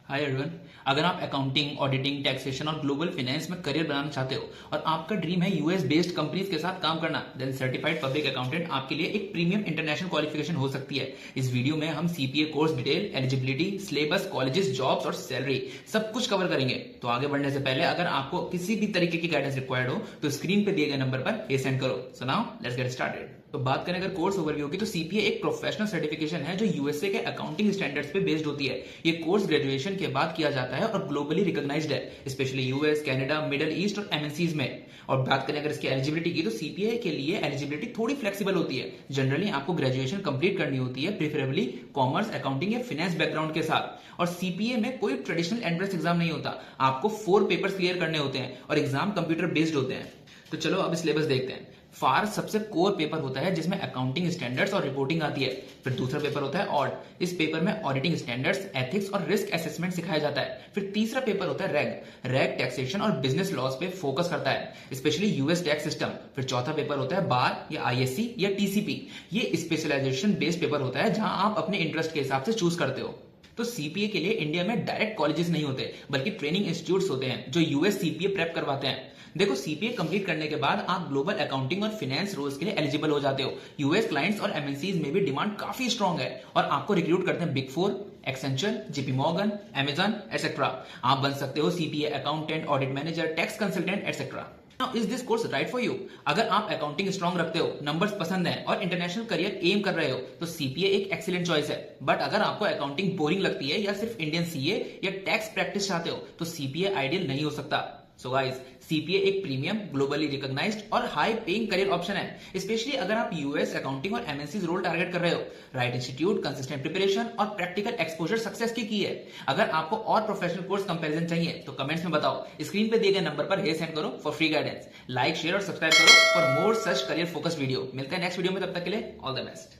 Hi everyone. अगर आप accounting, auditing, taxation और ग्लोबल फाइनेंस में करियर बनाना चाहते हो और आपका ड्रीम है यूएस बेस्ड कंपनीज के साथ काम करना, देन सर्टिफाइड पब्लिक अकाउंटेंट आपके लिए एक प्रीमियम इंटरनेशनल क्वालिफिकेशन हो सकती है। इस वीडियो में हम CPA course detail, eligibility, syllabus, colleges, jobs और सैलरी सब कुछ कवर करेंगे। तो आगे बढ़ने से पहले अगर आपको किसी भी तरीके की गाइडेंस रिक्वायर्ड हो तो स्क्रीन पे दिए गए नंबर पर ये सेंड करो। So now let's get started. तो बात करें अगर कोर्स ओवरव्यू की, तो सीपीए एक प्रोफेशनल सर्टिफिकेशन है जो यूएसए के अकाउंटिंग स्टैंडर्ड्स पे बेस्ड होती है। ये कोर्स ग्रेजुएशन के बाद किया जाता है और ग्लोबली रिकॉग्नाइज्ड है, specially US, Canada, middle east और एमएनसीज में। और बात करें अगर इसकी एलिजिबिलिटी की, तो सीपीए के लिए एलिजिबिलिटी थोड़ी फ्लेक्सिबल होती है। जनरली आपको ग्रेजुएशन कंप्लीट करनी होती है, प्रेफरेबली कॉमर्स, अकाउंटिंग या फाइनेंस बैकग्राउंड के साथ। और सीपीए में कोई ट्रेडिशनल एंट्रेंस एग्जाम नहीं होता, आपको 4 पेपर्स क्लियर करने होते हैं और एग्जाम कंप्यूटर बेस्ड होते हैं। तो चलो अब सिलेबस देखते हैं। फार सबसे कोर पेपर होता है जिसमें अकाउंटिंग स्टैंडर्ड्स और रिपोर्टिंग आती है। फिर दूसरा पेपर होता है ऑड। इस पेपर में ऑडिटिंग स्टैंडर्ड्स, एथिक्स और रिस्क असेसमेंट सिखाया जाता है। फिर तीसरा पेपर होता है रेग टैक्सेशन और बिजनेस लॉज पे फोकस करता है, स्पेशली यूएस टैक्स सिस्टम। फिर चौथा पेपर होता है बार या आईएससी या टीसीपी। ये स्पेशलाइजेशन बेस्ड पेपर होता है जहां आप अपने इंटरेस्ट के हिसाब से चूज करते हो। तो सीपीए के लिए इंडिया में डायरेक्ट कॉलेजेस नहीं होते, बल्कि ट्रेनिंग इंस्टीट्यूट्स होते हैं जो यूएस सीपीए प्रेप करवाते हैं। देखो, सीपीए कंप्लीट करने के बाद आप ग्लोबल अकाउंटिंग और फाइनेंस रोल्स के लिए एलिजिबल हो जाते हो। यूएस क्लाइंट्स और एमएनसीज में भी डिमांड काफी स्ट्रांग है और आपको रिक्रूट करते हैं big four, Accenture, JP Morgan, Amazon etcetera. आप बन सकते हो CPA accountant, audit manager, tax consultant etcetera. Now, is this course right for you? अगर आप अकाउंटिंग स्ट्रांग रखते हो, नंबर्स पसंद है और इंटरनेशनल करियर एम कर रहे हो, तो सीपीए एक एक्सीलेंट चॉइस है। बट अगर आपको अकाउंटिंग बोरिंग लगती है या सिर्फ इंडियन सीए या टैक्स प्रैक्टिस चाहते हो, तो सीपीए आइडियल नहीं हो सकता। सो गाइस, सीपीए एक प्रीमियम, ग्लोबली रिकॉग्नाइज्ड और हाई पेइंग करियर ऑप्शन है, स्पेशली अगर आप यूएस अकाउंटिंग और एमएनसी रोल टारगेट कर रहे हो। राइट इंस्टीट्यूट, कंसिस्टेंट प्रिपरेशन और प्रैक्टिकल एक्सपोजर सक्सेस की है। अगर आपको और प्रोफेशनल कोर्स कंपैरिजन चाहिए तो कमेंट्स में बताओ। स्क्रीन पे दिए गए नंबर पर हे सेंड करो for free guidance. Like, share और सब्सक्राइब करो for more such career focused video. मिलते हैं नेक्स्ट वीडियो में, तब तक के लिए ऑल द बेस्ट।